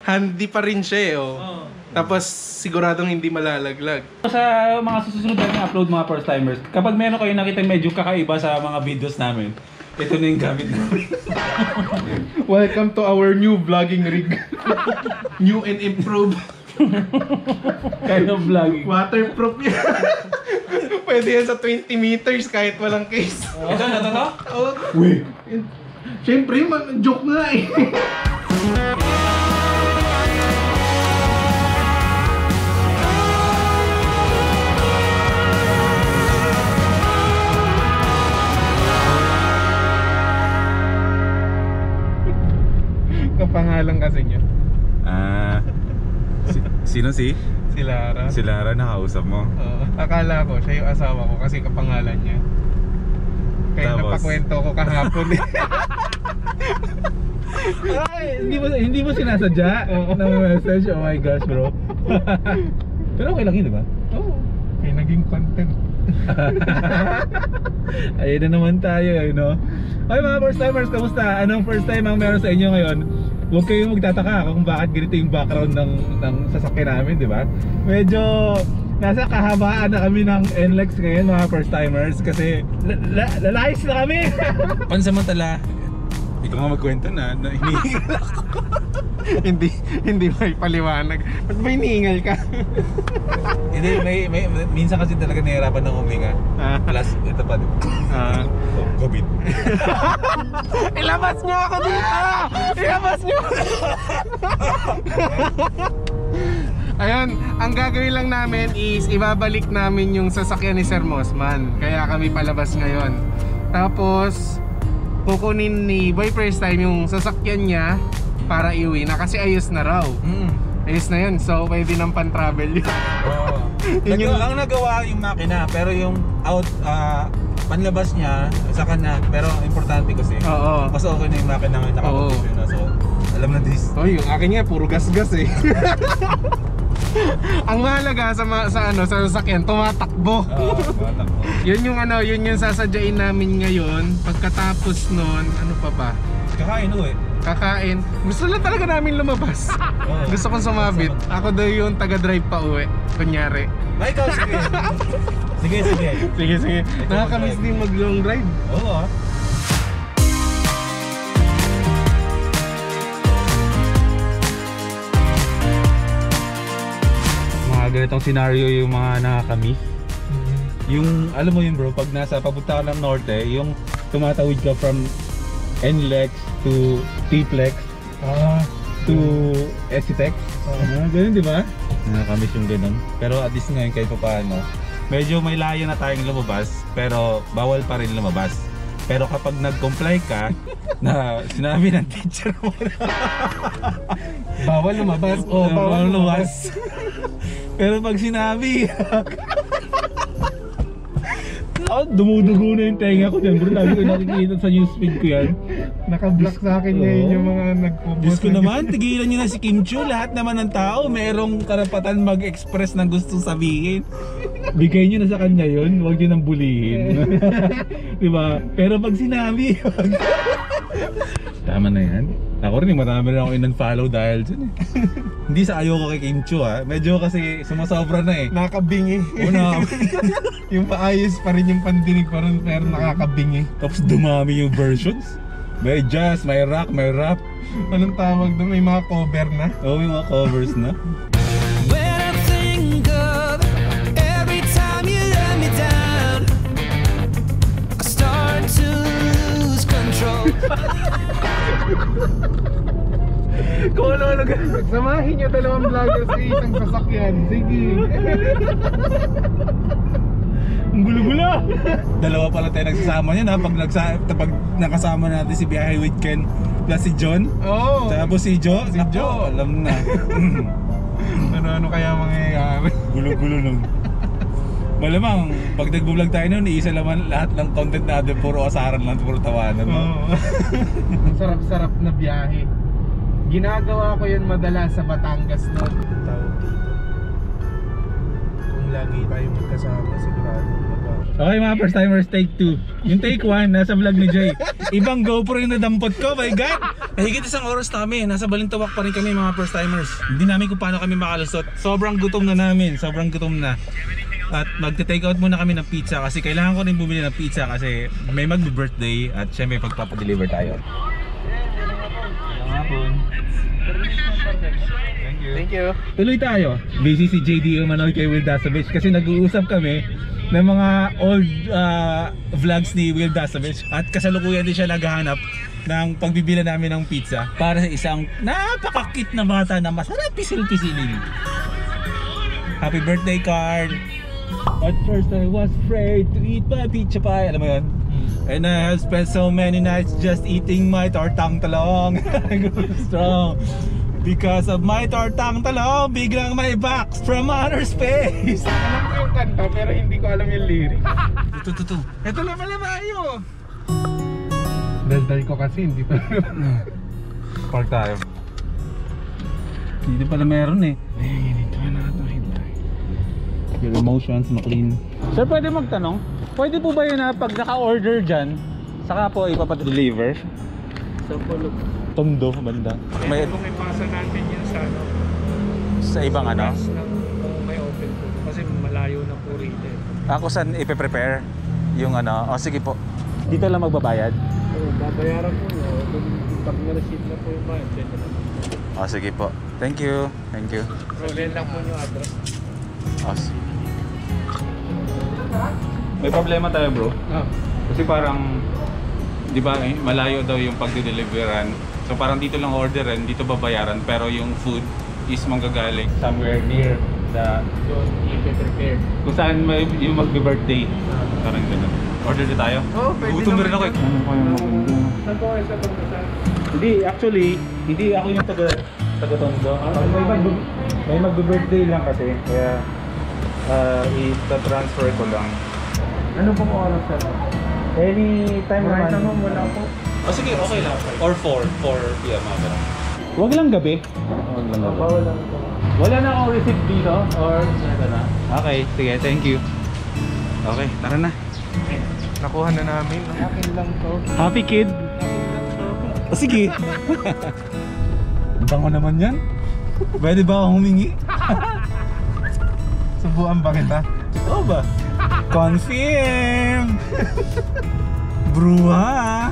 handy pa rin siya eh, oh. Tapos siguradong hindi malalaglag. Sa mga susunod natin upload mga first timers, kapag meron kayo nakita medyo kakaiba sa mga videos namin, ito na yung gamit namin. Welcome to our new vlogging rig. New and improved. Kind of vlogging. Waterproof yan. Pwede yan sa 20 meters kahit walang case. Ito na to? Oh. Uy! Siyempre, joke nga eh. Kapangalan kasi niya. Sino si? Si Lara. Si Lara nakausap mo? Akala ko siya yung asawa ko kasi kapangalan niya. Kaya Tapos? napakwento ko kahapon eh. Ay, hindi mo sinasadya ng message. Oh my gosh, bro. Pero okay lang yun, di ba? Oo. May naging content. Ayun na naman tayo, no? Ay mga first timers, kamusta? Anong first time ang meron sa inyo ngayon? Huwag kayong magtataka kung bakit ganito yung background ng sasakyan namin, di ba? Medyo nasa kahabaan na kami ng NLEX ngayon mga first timers kasi lalayas na kami! Pansamantala, ikaw nga magkwento na hinihingal ako. hindi may paliwanag. Ba't ba hinihingal ka? Hindi, may minsan kasi talaga nahihirapan ng huminga. Plus, ito pa din. COVID. Ilabas niyo ako dito! Ilabas niyo! Ayun, ang gagawin lang namin is ibabalik namin yung sasakyan ni Sir Mosman. Kaya kami palabas ngayon. Tapos kukunin ni Boy First Time yung sasakyan niya para iuwi na kasi ayos na raw. Ayos na yun, so pwede nang pan-travel yun. Ang nagawa yung makina, pero yung panlabas niya sa kanya, pero importante kasi mas okay na yung makina ngayon nakapag-issue na, so alam na this. Yung akin nga puro gas-gas eh. Ang mahalaga sa sasakyan, tumatakbo. Tumatakbo. Yun yung sasadyain namin ngayon. Pagkatapos nun, ano pa ba? Kakain. Gusto lang talaga namin lumabas. Gusto kong sumabit. Ako daw yung taga-drive pa uwi. Kunyari. Ay, ikaw, sige. Sige. Nakakamiss din mag-long drive. Oo. Mga ganitong scenario yung mga nakakamiss. Yung, alam mo yun bro, pag papunta ka ng norte, yung tumatawid ka from NLEX to T-Plex to SCTEX. Ganun, di ba? Nakakamiss yung ganun. Pero at least ngayon kahit paano, medyo may layo na tayong lumabas, pero bawal pa rin lumabas. Pero kapag nag-comply ka, na sinabi ng teacher mo na Bawal lumabas. bawal lumabas. Pero pag sinabi, dumudugo na yung tenga ko dyan bro. Lagi ko nakikita sa newsfeed ko yan. Naka-block sa akin ngayon yung mga nagpo-post. Diyos ko naman, tigilan nyo na si Kim Chiu. Lahat naman ng tao merong karapatan mag-express ng gustong sabihin. Bigay nyo na sa kanya yun, huwag nyo nang bulihin. Diba? Pero pag sinabi, tama na yan. Ako rin, marami rin ako in-unfollow dahil dyan eh. Hindi sa ayoko kay Kim Chiu ha. Medyo kasi sumasobra na eh. Nakakabingi. Una, yung paayos pa rin yung pandinig pa rin, pero nakakabingi. tapos dumami yung versions. May jazz, may rock, may rap. Anong tawag doon? May mga cover na. Oh, may mga covers na. When I think of every time you let me down, I start to lose control. Kung ano-ano ganun. Samahin nyo dalawang vlogger sa isang sasakyan. Sige. Ang gulo-gulo. Dalawa pala tayo nagsasama niyan ha. Pag nakasama natin si Biyahe with Ken plus si John. Oo. Tapos si Jo. Si Nako, Jo. alam na. Ano-ano kaya mangyayari? Gulo-gulo nun. Malamang, pag nag-vlog tayo nun, iisa naman lahat ng content natin, puro asaran lang, puro tawanan. Oo. Ang sarap-sarap na biyahe. Ginagawa ko yun madalas sa Batangas noon. Kung lagi tayo magkasama, sigurado. Okay mga first timers, take 2. Yung take 1, nasa vlog ni Jay. Ibang GoPro yung nadampot ko, my God! Higit isang oras kami, nasa Balintawak pa rin kami mga first timers. Hindi namin kung paano kami makalusot. Sobrang gutom na namin, sobrang gutom na. At magte-take out muna kami ng pizza kasi kailangan ko rin bumili ng pizza kasi may mag-birthday at syempre pagpapadeliver tayo. Thank you. Tuloy tayo. Busy si JD Umanoy kay Will Dasovich kasi nag-uusap kami ng mga old vlogs ni Will Dasovich at kasalukuyan din siya naghahanap ng pagbibila namin ng pizza para sa isang napaka-cute na bata na masarap pisil-pisilin. Happy birthday card! At first I was afraid to eat my pizza pie. Alam mo yun? And I have spent so many nights just eating my tortang talong. Strong. Because of my tortang talong, biglang may box from outer space. Alam ko yung kanta pero hindi ko alam yung lyrics. Ito. Ito na pala tayo. Daldal ko kasi hindi pa. Park tayo. Hindi pala meron eh. Ito na ito. Your emotions, McLean. Sir, pwede magtanong? Pwede po ba yun na pag naka-order dyan, saka po ipapadeliver? Sa Polo. Tondo, banda. May, Kung ipasa natin yun sa ano. sa ibang ano? Kung may open po. Kasi malayo na po rito eh. Ako saan ipe-prepare yung ano? O sige po. Dito lang magbabayad? Oo, babayaran po nyo. Pag na-receive na po yung bayad, dito na. O sige po. Thank you. Thank you. Rolling lang po yung address. May problema tayo bro. Ah. Kasi parang, di ba malayo daw yung pagde-deliveran. So parang dito lang orderin, dito babayaran. Pero yung food is manggagaling somewhere near the Doon i-prepare. kung saan may yung magbe-birthday. Parang gano'n. Order na tayo? Oo, pwede Gutom naman rin ako eh. yun. Ano pa yung maganda? Saan po kayo sa pagkasal? Hindi, actually, hindi ako yung taga-tondo. May magbe-birthday lang kasi. Kaya i-transfer ko lang. Ano pong oras sir? Anytime Kahit naman. ano, wala po. Oh, sige, okay lang. Or 4 p.m. Huwag lang gabi. Huwag lang gabi. Bawal lang po. Wala na akong receipt dito or ano na? Okay, sige, thank you. Okay, tara na. Nakuha na namin. Akin lang to. Happy kid. Oh, sige. Bango naman yan. Pwede ba akong humingi? Subuan ba kita? Oo ba? Confirm! Bruha!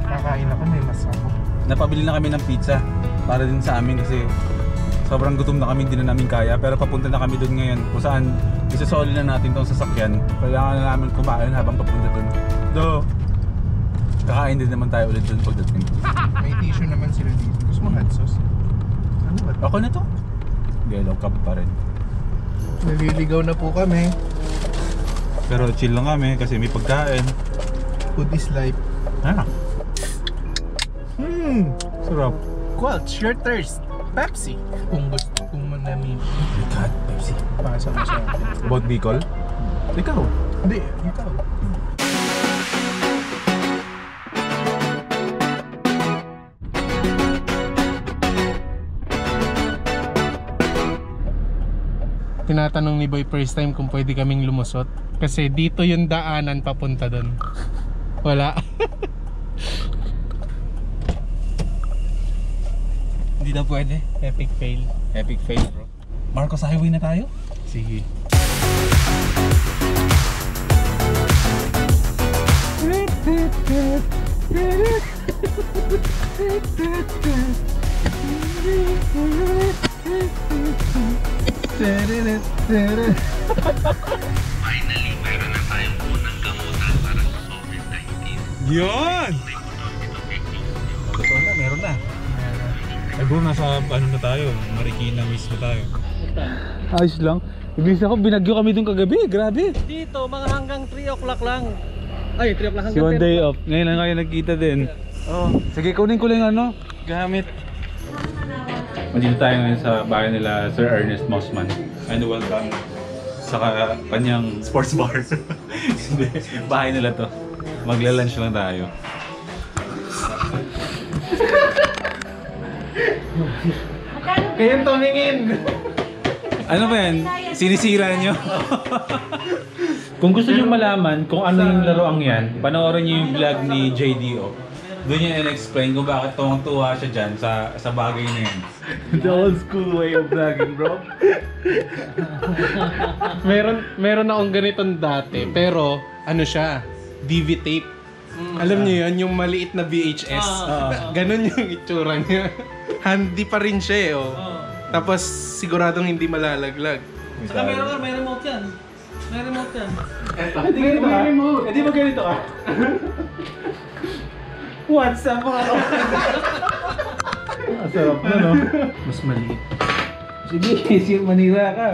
Kakain ako, may mas ako. Napabili na kami ng pizza para din sa amin kasi sobrang gutom na kami, hindi na namin kaya. Pero papunta na kami doon ngayon kung saan isasoli na natin tong sasakyan. Kailangan na namin kumain habang papunta doon. Kakain din naman tayo ulit doon pagdating. May tissue naman sila dito. Gusto mo hot sauce? Ano ba? Ako na to? Yellow cup pa rin. Naliligaw na po kami. Pero chill lang kami kasi may pagkain. Food is life. Ah, sarap. Quench your thirst. Pepsi. Kung gusto kong manamili. God, Pepsi. Pasa mo sa akin. About Bicol? Ikaw. Hindi, ikaw. Tinatanong ni Boy first time kung pwede kaming lumusot. Kasi dito yung daanan papunta doon. Wala. Hindi na pwede. Epic fail. Epic fail bro. Marcos Highway na tayo? Sige. Finally, meron na tayong unang gamutan para sa COVID-19. Yun! Totoo na, meron na. Ay bro, nasa ano na tayo, Marikina mismo tayo. Ayos lang. Ibig ako, binagyo kami dun kagabi, grabe. Dito, mga hanggang 3 o'clock lang. Ay, 3 o'clock Si hanggang one 10 day o'clock. off, ngayon lang kayo nagkita din. Oh, sige, kunin ko lang ano, gamit. Dito tayo ngayon sa bahay nila Sir Ernest Mossman. And welcome sa kanyang sports bar. Hindi, bahay nila to. Magla-lunch lang tayo. Kayong tumingin! Ano ba yan? Sinisira nyo? Kung gusto nyo malaman kung ano yung laruang yan, panoorin nyo yung vlog ni JDO. Doon niya in-explain kung bakit tuwang-tuwa siya dyan sa bagay na yun. The old school way of vlogging, bro. Meron akong ganitong dati, pero ano siya, DV tape. Alam niyo yun, yung maliit na VHS. Ganon yung itsura niya. Handy pa rin siya eh, oh. Tapos siguradong hindi malalaglag. Saka may remote yan. May remote yan. Hindi ganito ka? Hindi ba ganito ka? What's up mga sarap na, no? Mas maliit. Sige, manira ka.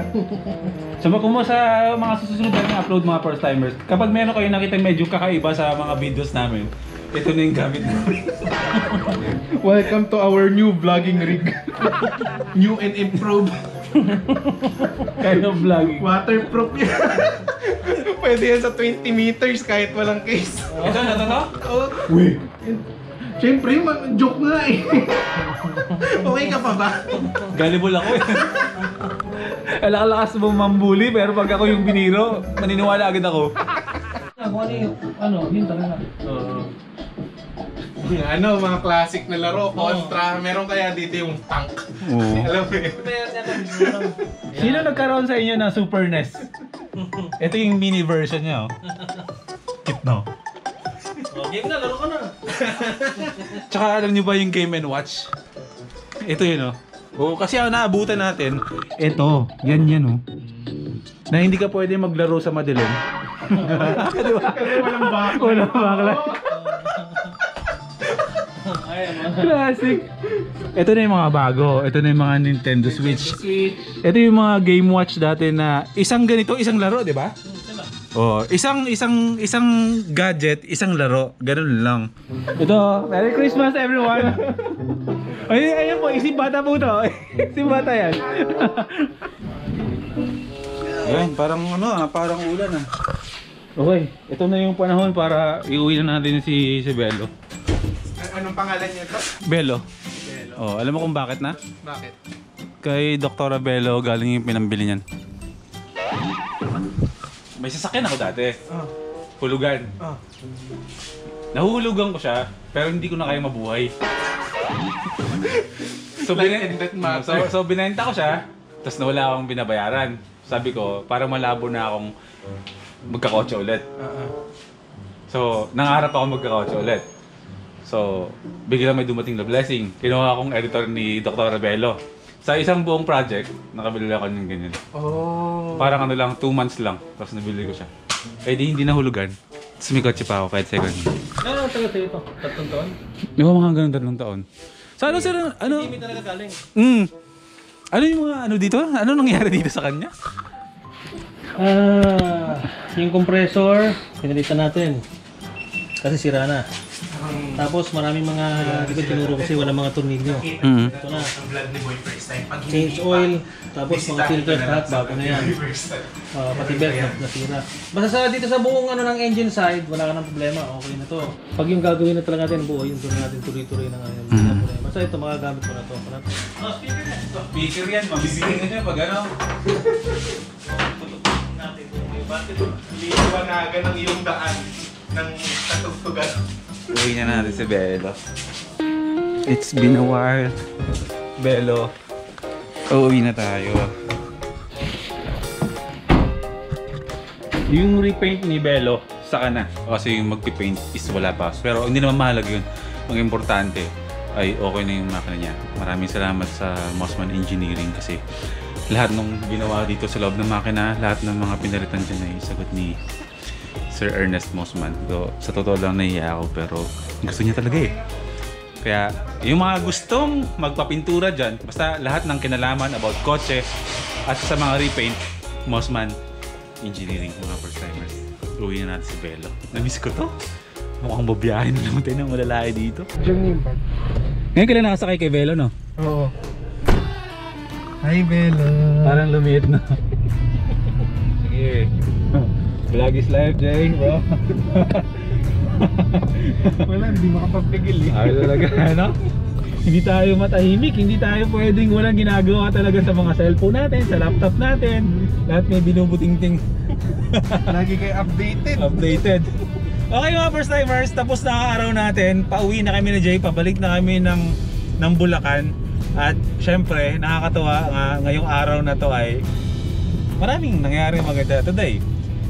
Sabi ko mo sa mga susunod na upload mga first timers, kapag meron kayo nakita medyo kakaiba sa mga videos namin, ito na yung gamit namin. Welcome to our new vlogging rig. New and improved. Kind of vlogging. Waterproof yan. Pwede yan sa 20 meters kahit walang case. Ito na to? Oh. Uy! Siyempre, joke nga eh. Okay ka pa ba? Gullible ako eh. Alakas mo mambuli pero pag ako yung biniro, maniniwala agad ako. Yun talaga. Ano, mga classic na laro, Contra. Meron kaya dito yung tank. Oo. Alam mo yun? Sino nagkaroon sa inyo ng Super NES? Ito yung mini version niya, oh. Cute, no? Game na, laro ka na. Tsaka alam niyo ba yung Game & Watch? Ito yun, oh. Oo, kasi ang naabutan natin, ito, yan, oh. Na hindi ka pwede maglaro sa madilim. Diba? Kasi walang back. Walang backlight. Classic. Ito na yung mga bago. Ito na yung mga Nintendo Switch. Ito yung mga Game Watch dati na isang ganito, isang laro, di ba? Oh, isang gadget, isang laro. Ganun lang. Ito, Merry Christmas everyone. Ayun po, isip bata po to. Isip bata yan. Ayan, parang parang ulan ah. Okay, ito na yung panahon para iuwi na natin si Bello. Anong pangalan niya to? Bello. Oh, alam mo kung bakit na? Bakit? Kay Dr. Bello galing yung pinambili niyan. May sasakyan ako dati. Hulugan. Nahuhulugan ko siya, pero hindi ko na kaya mabuhay. So binenta ko siya, tapos nawala akong binabayaran. Sabi ko, parang malabo na akong magkakotse ulit. So, nangarap ako magkakotse ulit. So, biglang may dumating na blessing. Kinuha akong editor ni Dr. Bello. Sa isang buong project, nakabili ako ng ganyan. Oh. Parang 2 months lang. Tapos nabili ko siya. Eh di hindi nahulugan. Tapos may kotse pa ako kahit second. Ano tagal sa'yo ito? 3 taon? May mga hanggang 3 taon. So ano sir, Hindi mi talaga galing. Ano yung mga dito? Ano nangyari dito sa kanya? Yung compressor, pinalitan natin. Kasi sira na. Tapos maraming mga, di ba tinuro kasi wala mga tornilyo. Ito na. Change oil, tapos mga filter lahat, bago na yan. Pati belt nasira. Basta dito sa buong ng engine side, wala ka ng problema, okay na to. Pag yung gagawin na talaga natin buo, yung doon natin tuloy-tuloy na ngayon. Basta ito, magagamit mo na to. Speaker yan. Speaker yan, mabibigyan ka niya pag Liwanagan ng iyong daan ng katugtugan. Uwi na natin si Bello. It's been a while. Bello, uuwi na tayo. Yung repaint ni Bello, saka na. Kasi yung magpipaint is wala pa. Pero hindi naman mahalaga yun. Ang importante ay okay na yung makina niya. Maraming salamat sa Mossman Engineering kasi lahat ng ginawa dito sa loob ng makina, lahat ng mga pinalitan dyan ay sagot ni Sir Ernest Mossman. So, sa totoo lang nahiya ako pero gusto niya talaga eh. Kaya yung mga gustong magpapintura dyan, basta lahat ng kinalaman about kotse at sa mga repaint, Mossman Engineering, mga first timers. Uwi na natin si Bello. Namiss ko to. Mukhang babiyahin na naman tayo ng malalaki dito. Ngayon ka lang nakasakay kay Bello, no? Oo. Hi, Bello. Parang lumiit na. Sige. Vlog is life, Jay, bro. Wala, hindi makapagpigil eh. Ay, talaga, ano? Hindi tayo matahimik, hindi tayo pwedeng walang ginagawa talaga sa mga cellphone natin, sa laptop natin. Lahat may binubuting-ting. Lagi kayo updated. Okay mga first timers, tapos na ang araw natin. Pauwi na kami ni Jay, pabalik na kami ng Bulacan. At syempre, nakakatuwa nga ngayong araw na to ay maraming nangyari maganda today.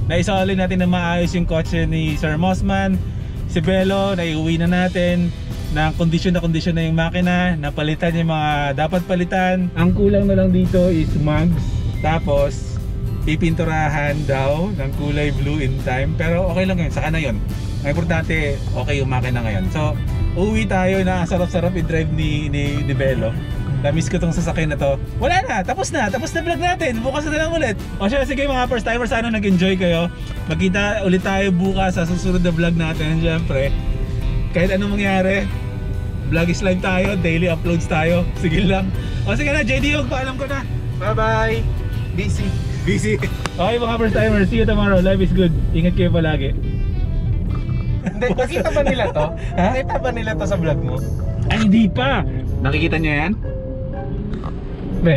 Naisali natin na maayos yung kotse ni Sir Mossman. Si Bello, naiuwi na natin na kondisyon na yung makina, napalitan yung mga dapat palitan. Ang kulang na lang dito is mugs, tapos pipinturahan daw ng kulay blue in time, pero okay lang yun, saka na yun. Ang importante, okay yung makina ngayon. So, uwi tayo na sarap-sarap i-drive ni Bello. Na-miss ko tong sasakyan na to. Wala na, tapos na vlog natin. Bukas na lang ulit. O siya, sige mga first timers, sana nag-enjoy kayo. Magkita ulit tayo bukas sa susunod na vlog natin. Siyempre, kahit anong mangyari, vlog is live tayo, daily uploads tayo. Sige lang. O sige na, JD, paalam ko na. Bye-bye. Busy. Okay mga first timers, see you tomorrow. Life is good. Ingat kayo palagi. Hindi, nakita ba nila to? Nakita ba nila to sa vlog mo? Ay, hindi pa. Nakikita niyo yan? Be.